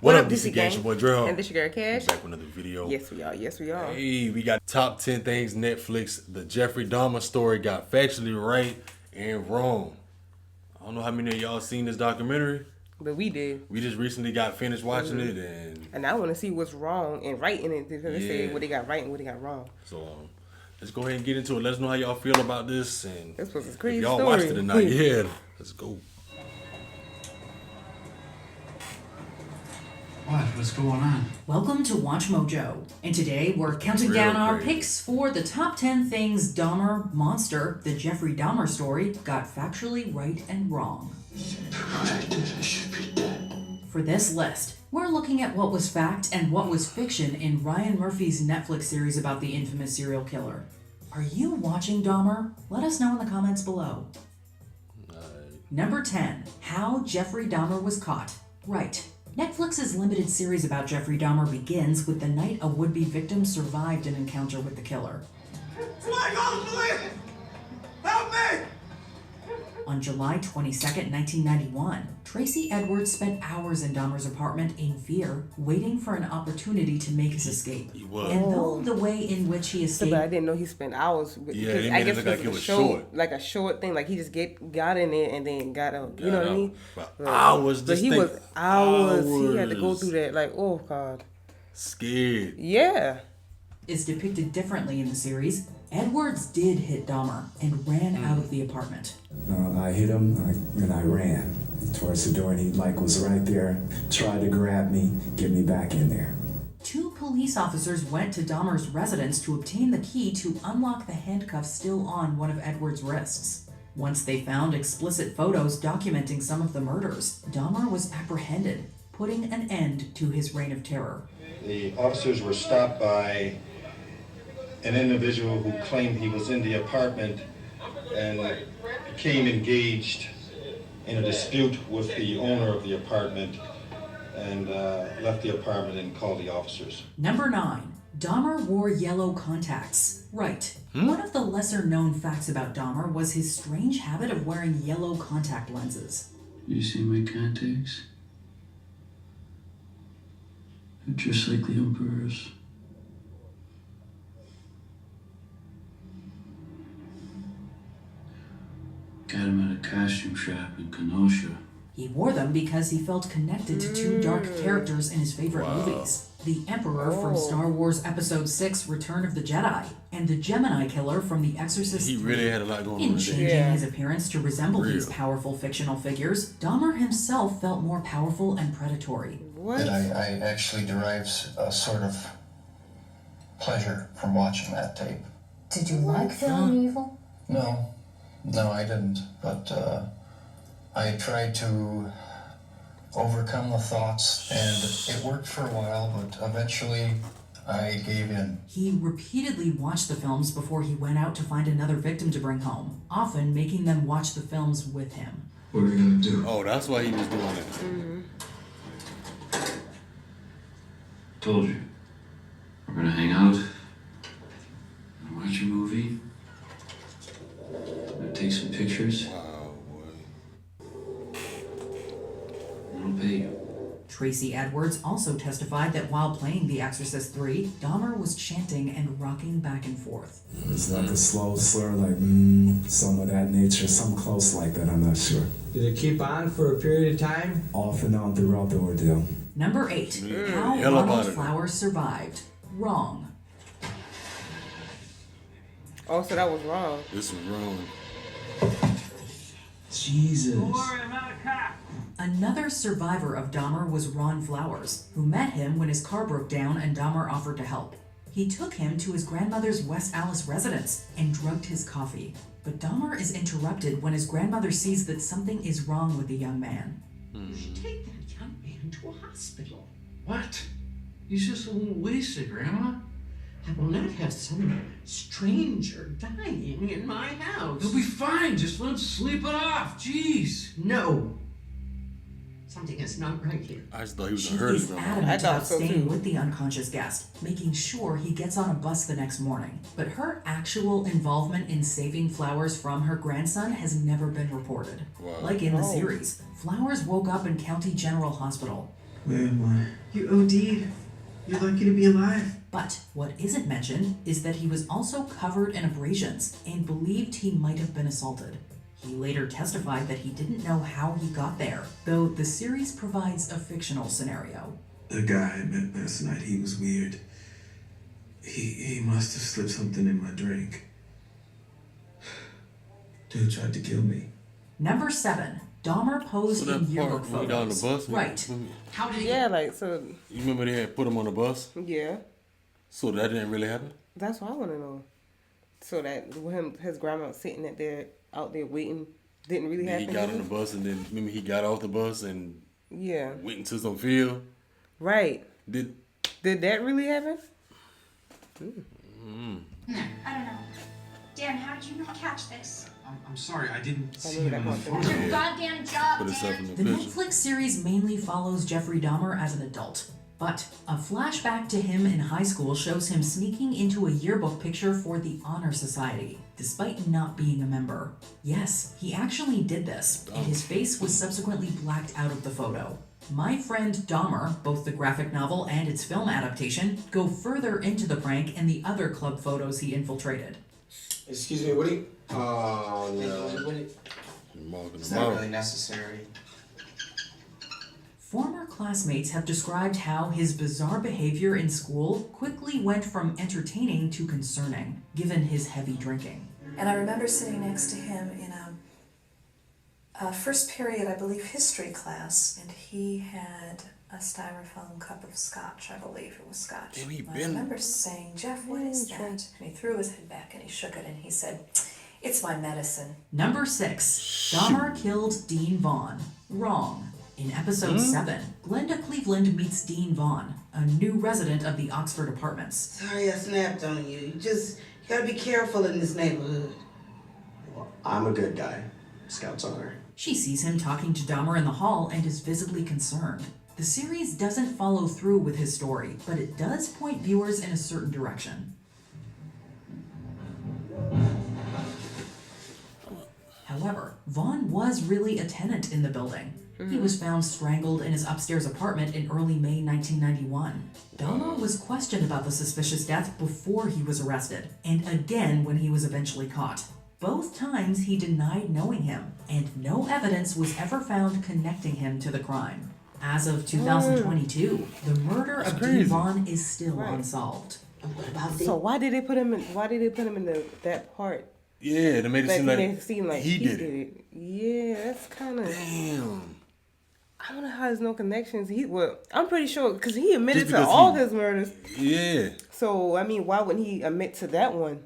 What up, DC Gang? Your boy Drill. And this your girl Cash. Back with another video. Yes, we are. Yes, we are. Hey, we got top 10 things Netflix. The Jeffrey Dahmer story got factually right and wrong. I don't know how many of y'all seen this documentary. But we did. We just recently got finished watching it. And I want to see what's wrong and right in it. Because they say what they got right and what they got wrong. So, let's go ahead and get into it. Let us know how y'all feel about this. And this was a crazy if y'all story. watched it or not, yeah, let's go. What's going on? Welcome to WatchMojo, and today we're counting down our picks for the top 10 things Dahmer, Monster, the Jeffrey Dahmer story, got factually right and wrong. I did. I should be dead. For this list, we're looking at what was fact and what was fiction in Ryan Murphy's Netflix series about the infamous serial killer. Are you watching Dahmer? Let us know in the comments below. Number 10. How Jeffrey Dahmer was caught. Right. Netflix's limited series about Jeffrey Dahmer begins with the night a would-be victim survived an encounter with the killer. Flag on the police! Help me! On July 22nd, 1991, Tracy Edwards spent hours in Dahmer's apartment in fear, waiting for an opportunity to make his escape. He was. And though the way in which he escaped... But I didn't know he spent hours. Yeah, it made it look like it was short. Like a short thing. Like he just got in there and then got out. You know what I mean? Hours. But he was hours. He had to go through that. Like, oh, God. Scared. Yeah. Is depicted differently in the series. Edwards did hit Dahmer and ran out of the apartment. I hit him and I ran towards the door, and he was right there, tried to grab me, get me back in there. 2 police officers went to Dahmer's residence to obtain the key to unlock the handcuffs still on one of Edwards' wrists. Once they found explicit photos documenting some of the murders, Dahmer was apprehended, putting an end to his reign of terror. The officers were stopped by an individual who claimed he was in the apartment and became engaged in a dispute with the owner of the apartment and left the apartment and called the officers. Number 9. Dahmer wore yellow contacts. Right. One of the lesser known facts about Dahmer was his strange habit of wearing yellow contact lenses. You see my contacts? They're just like the Emperor's. Got him at a costume shop in Kenosha. He wore them because he felt connected to 2 dark characters in his favorite movies. The Emperor from Star Wars Episode 6, Return of the Jedi, and the Gemini Killer from The Exorcist. He really had a lot going on. In changing his appearance to resemble these powerful fictional figures, Dahmer himself felt more powerful and predatory. That I actually derived a sort of pleasure from watching that tape. Did you like feeling evil? No, I didn't. But I tried to overcome the thoughts, and it worked for a while, but eventually I gave in. He repeatedly watched the films before he went out to find another victim to bring home, often making them watch the films with him. What are we gonna do? Oh, that's why he was doing it. Told you. We're gonna hang out. Gonna watch a movie. Gonna take some pictures. Wow, boy. I'll pay you. Tracy Edwards also testified that while playing The Exorcist 3, Dahmer was chanting and rocking back and forth. It's like a slow slur, some of that nature, some close like that, I'm not sure. Did it keep on for a period of time? Off and on throughout the ordeal. Number 8. How Ronald Flowers survived. Wrong. Oh, so that was wrong. This was wrong. Jesus. Don't worry, I'm not a cop. Another survivor of Dahmer was Ron Flowers, who met him when his car broke down and Dahmer offered to help. He took him to his grandmother's West Allis residence and drugged his coffee. But Dahmer is interrupted when his grandmother sees that something is wrong with the young man. You should take that young man to a hospital. What? He's just a little wasted, Grandma. I will not have some stranger dying in my house. He'll be fine. Just let him sleep it off. Jeez. No. Something is not right here. I just thought he was She hurt. is adamant about staying with the unconscious guest, making sure he gets on a bus the next morning. But her actual involvement in saving Flowers from her grandson has never been reported. Wow. Like in the series, Flowers woke up in County General Hospital. Where am I? You OD'd. You're lucky to be alive. But what isn't mentioned is that he was also covered in abrasions and believed he might have been assaulted. He later testified that he didn't know how he got there, though the series provides a fictional scenario. The guy I met last night, he was weird. He must have slipped something in my drink. Dude tried to kill me. Number 7. Dahmer posed So in that yearbook part when he got on the photos. bus, Right. How did he Yeah, like, so, You remember they had put him on the bus? yeah. So that didn't really happen? That's what I want to know. So that when his grandma sitting out there waiting, didn't really Then happen? he got on the bus and then remember he got off the bus and Yeah. went into some field. Right. Did Did that really happen? I don't know. Dan, how did you not catch this? I'm sorry, I didn't see remember him on the that phone. It's your goddamn job, put himself Dan. in The the picture? Netflix series mainly follows Jeffrey Dahmer as an adult, but a flashback to him in high school shows him sneaking into a yearbook picture for the Honor Society, despite not being a member. Yes, he actually did this, and his face was subsequently blacked out of the photo. My Friend Dahmer, both the graphic novel and its film adaptation, go further into the prank in the other club photos he infiltrated. Excuse me, what do you... Oh, no. Marking It's him not out. really necessary. Former classmates have described how his bizarre behavior in school quickly went from entertaining to concerning, given his heavy drinking. And I remember sitting next to him in a first period, I believe, history class, and he had a styrofoam cup of scotch. I believe it was scotch. Damn, he And I been- remember saying, "Jeff, what is that?" And he threw his head back and he shook it and he said, "It's my medicine." Number 6. Dahmer killed Dean Vaughn. Wrong. In episode 7, Glenda Cleveland meets Dean Vaughn, a new resident of the Oxford Apartments. Sorry I snapped on you. You gotta be careful in this neighborhood. Well, I'm a good guy. Scout's honor. She sees him talking to Dahmer in the hall and is visibly concerned. The series doesn't follow through with his story, but it does point viewers in a certain direction. However, Vaughn was really a tenant in the building. He was found strangled in his upstairs apartment in early May 1991. Dahmer was questioned about the suspicious death before he was arrested, and again when he was eventually caught. Both times he denied knowing him, and no evidence was ever found connecting him to the crime. As of 2022, the murder of Dean crazy. Vaughn is still Right. unsolved. What about the... So why did they put him in that part? Yeah, they made it Like, seem like he did it. Yeah, that's kind of. Damn. I don't know how there's no connections. I'm pretty sure because he admitted Just to because all his murders. Yeah. So I mean, why wouldn't he admit to that one?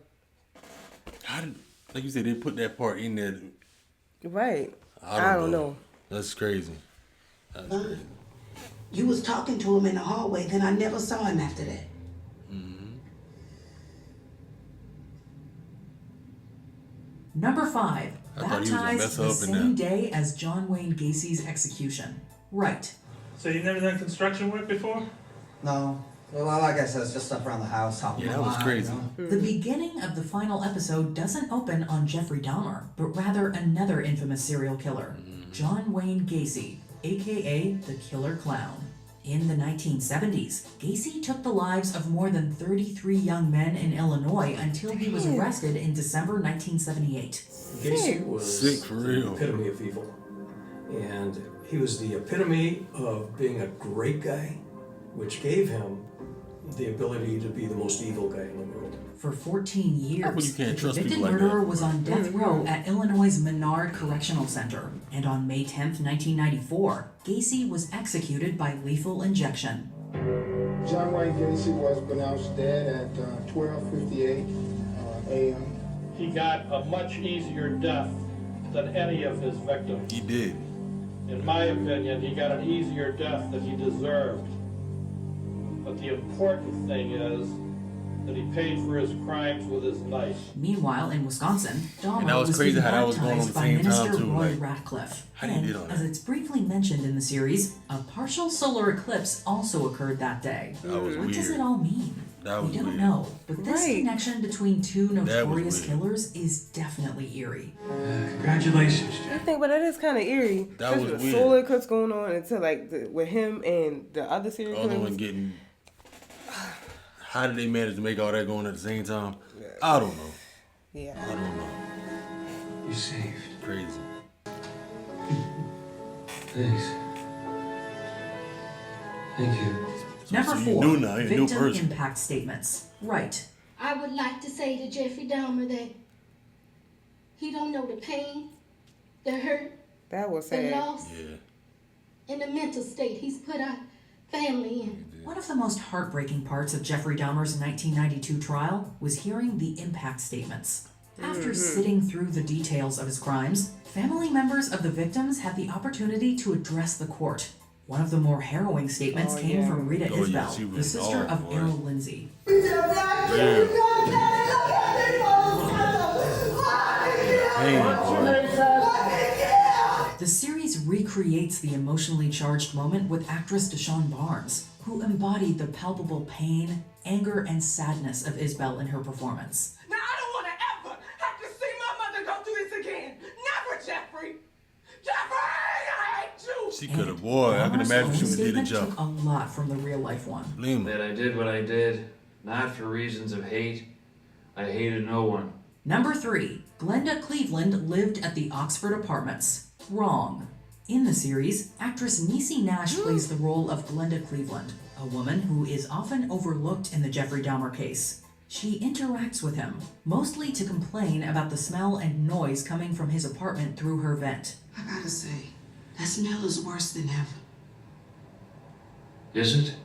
How did, like you said, they put that part in there. Right. I don't know. That's crazy. That's crazy. You was talking to him in the hallway, then I never saw him after that. Number 5. I thought he was gonna Baptized mess the up in same that. day as John Wayne Gacy's execution. Right. So you never done construction work before? No. Well, like I said, it's just stuff around the house. Yeah, that was crazy. The beginning of the final episode doesn't open on Jeffrey Dahmer, but rather another infamous serial killer, John Wayne Gacy, aka the Killer Clown. In the 1970s, Gacy took the lives of more than 33 young men in Illinois until he was arrested in December 1978. Gacy was Sick for real. the epitome of evil. And he was the epitome of being a great guy, which gave him the ability to be the most evil guy in the world. For 14 years, How come you can't the trust convicted people like murderer that? was on death row at Illinois' Menard Correctional Center. And on May 10th, 1994, Gacy was executed by lethal injection. John Wayne Gacy was pronounced dead at 12:58 a.m. He got a much easier death than any of his victims. He did. In my opinion, he got an easier death than he deserved. But the important thing is that he paid for his crimes with his life. Meanwhile, in Wisconsin, Dahmer And that was was crazy being how that was going on baptized at the by same time, Minister too, Roy like, Ratcliffe. how you And, did on as that? it's briefly mentioned in the series, a partial solar eclipse also occurred that day. That was What does weird. it all mean? That We was don't weird. know, but this Right. connection between two was notorious weird. killers is definitely eerie. Congratulations, I think, but that is kind of eerie. That was the weird. solar eclipse going on until like with him and the other serial Other one killers. getting. How did they manage to make all that going at the same time? I don't know. Yeah. I don't know. You saved. Crazy. Thanks. Thank you. Number so you 4, knew now, you're a new victim person. impact statements. Right. I would like to say to Jeffrey Dahmer that he don't know the pain, the hurt, That was the sad. loss, Yeah. and the mental state he's put our family in. One of the most heartbreaking parts of Jeffrey Dahmer's 1992 trial was hearing the impact statements. After sitting through the details of his crimes, family members of the victims had the opportunity to address the court. One of the more harrowing statements came from Rita Oh, yeah, Isbell, she the went sister off, of boy. Errol Lindsay. The series recreates the emotionally charged moment with actress Deshawn Barnes, who embodied the palpable pain, anger, and sadness of Isbell in her performance. Now, I don't want to ever have to see my mother go through this again. Never, Jeffrey. Jeffrey, I hate you. She could have, boy. I can Dahmer's imagine own she would have did a statement jump. took a lot from the real-life one. That I did what I did, not for reasons of hate. I hated no one. Number 3, Glenda Cleveland lived at the Oxford Apartments. Wrong. In the series, actress Niecy Nash plays the role of Glenda Cleveland, a woman who is often overlooked in the Jeffrey Dahmer case. She interacts with him, mostly to complain about the smell and noise coming from his apartment through her vent. I gotta say, that smell is worse than ever. Is it?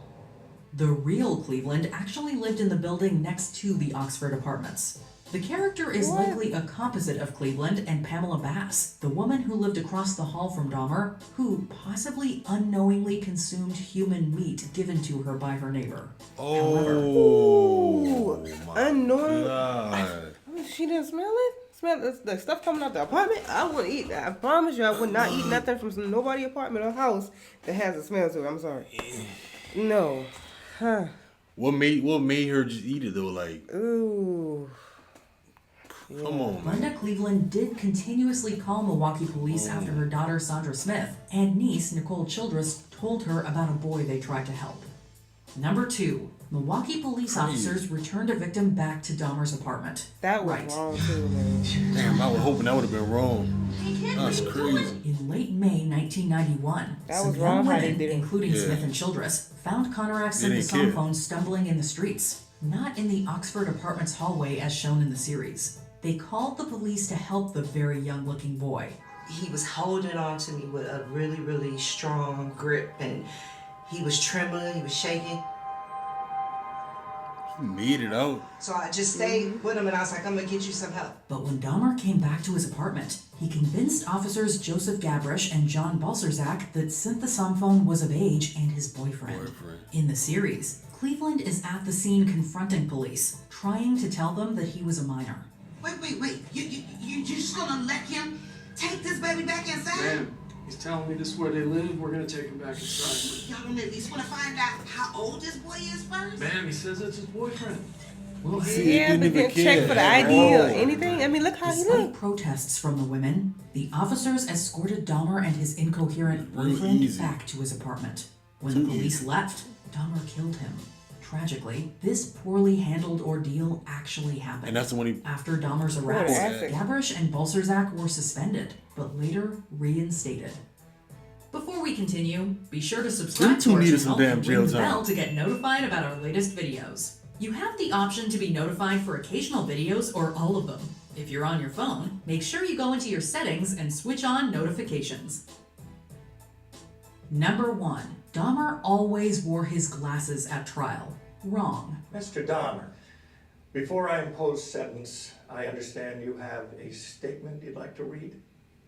The real Cleveland actually lived in the building next to the Oxford Apartments. The character is likely a composite of Cleveland and Pamela Bass, the woman who lived across the hall from Dahmer, who possibly unknowingly consumed human meat given to her by her neighbor. Oh, my Unknowing. God. She didn't smell it. Smell the stuff coming out the apartment. I wouldn't eat that. I promise you, I would not eat nothing from some nobody apartment or house that has a smell to it. I'm sorry. No. Huh. What made her just eat it though? Like, Ooh. come on, man. Glenda Cleveland did continuously call Milwaukee Police after her daughter Sandra Smith and niece Nicole Childress told her about a boy they tried to help. Number 2, Milwaukee police officers returned a victim back to Dahmer's apartment. That was wrong too, man. Damn, I was hoping that would have been wrong. That's crazy. In late May 1991, That some was young wrong how they women, did it. including Yeah. Smith and Childress, found Connor They and didn't the care. phone stumbling in the streets, not in the Oxford Apartments hallway as shown in the series. They called the police to help the very young-looking boy. He was holding on to me with a really, really strong grip, and he was trembling, he was shaking. He made it out. So I just stayed with him, and I was like, I'm gonna get you some help. But when Dahmer came back to his apartment, he convinced officers Joseph Gabrish and John Balserzak that Cynthia Somphone was of age and his boyfriend. In the series, Cleveland is at the scene confronting police, trying to tell them that he was a minor. Wait. You just gonna let him take this baby back inside? Ma'am, he's telling me this is where they live. We're gonna take him back inside. Y'all don't at least wanna find out how old this boy is first? Ma'am, he says it's his boyfriend. Well, Yeah, but didn't check for the ID or anything. I mean, look how he Despite looked. protests from the women, the officers escorted Dahmer and his incoherent Real boyfriend easy. back to his apartment. When the police left, Dahmer killed him. Tragically, this poorly handled ordeal actually happened. And that's the one he. After Dahmer's What arrest, an ethic. Gabrish and Balserzak were suspended, but later reinstated. Before we continue, be sure to subscribe Them two to our needed channel some damn and ring jail the time. bell to get notified about our latest videos. You have the option to be notified for occasional videos or all of them. If you're on your phone, make sure you go into your settings and switch on notifications. Number 1. Dahmer always wore his glasses at trial. Wrong. Mr. Dahmer, before I impose sentence, I understand you have a statement you'd like to read?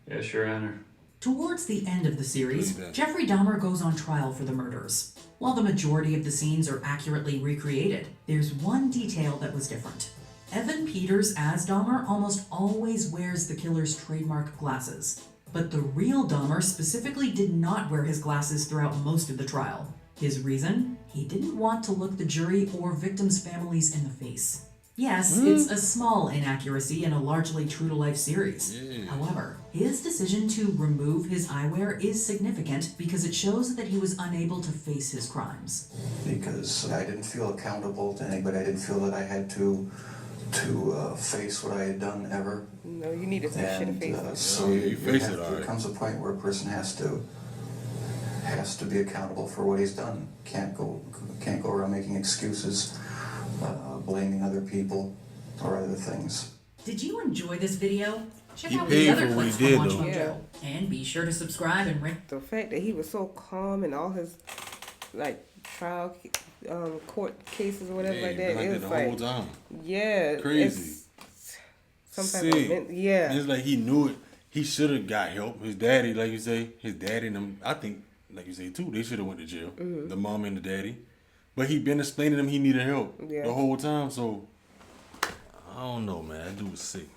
Yes, Your Honor. Towards the end of the series, Really bad. Jeffrey Dahmer goes on trial for the murders. While the majority of the scenes are accurately recreated, there's one detail that was different. Evan Peters as Dahmer almost always wears the killer's trademark glasses. But the real Dahmer specifically did not wear his glasses throughout most of the trial. His reason? He didn't want to look the jury or victims' families in the face. Yes, it's a small inaccuracy in a largely true-to-life series. However, his decision to remove his eyewear is significant because it shows that he was unable to face his crimes. Because I didn't feel accountable to anybody. I didn't feel that I had to face what I had done ever. No, you needed some shit to face it. So there comes a point where a person has to be accountable for what he's done. Can't go around making excuses, blaming other people or other things. Did you enjoy this video? Check He out paid the other for what clips he from did, though. WatchMojo. And be sure to subscribe and ring. The fact that he was so calm in all his like trial court cases or whatever like that, like it that was the like whole time. Yeah, Crazy. Some type of It's like he knew it. He should have got help. His daddy, like you say, his daddy and them, I think, like you say too, they should have went to jail. The mom and the daddy. But he been explaining to them he needed help the whole time, so I don't know, man. That dude was sick.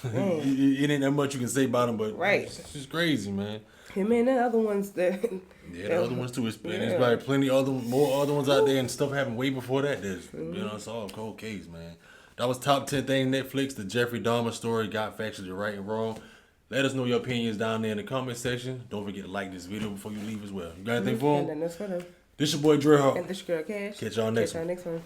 It ain't that much you can say about him, but it's just crazy, man. Him and the other ones that the other ones too. There's probably plenty more other ones out there, and stuff happened way before that. There's it's all a cold case, man. That was top 10 thing Netflix. The Jeffrey Dahmer story got factually right and wrong. Let us know your opinions down there in the comment section. Don't forget to like this video before you leave as well. You got anything for him? And then that's for them. This your boy Dre Hawk. And this your girl Cash. Catch y'all next one.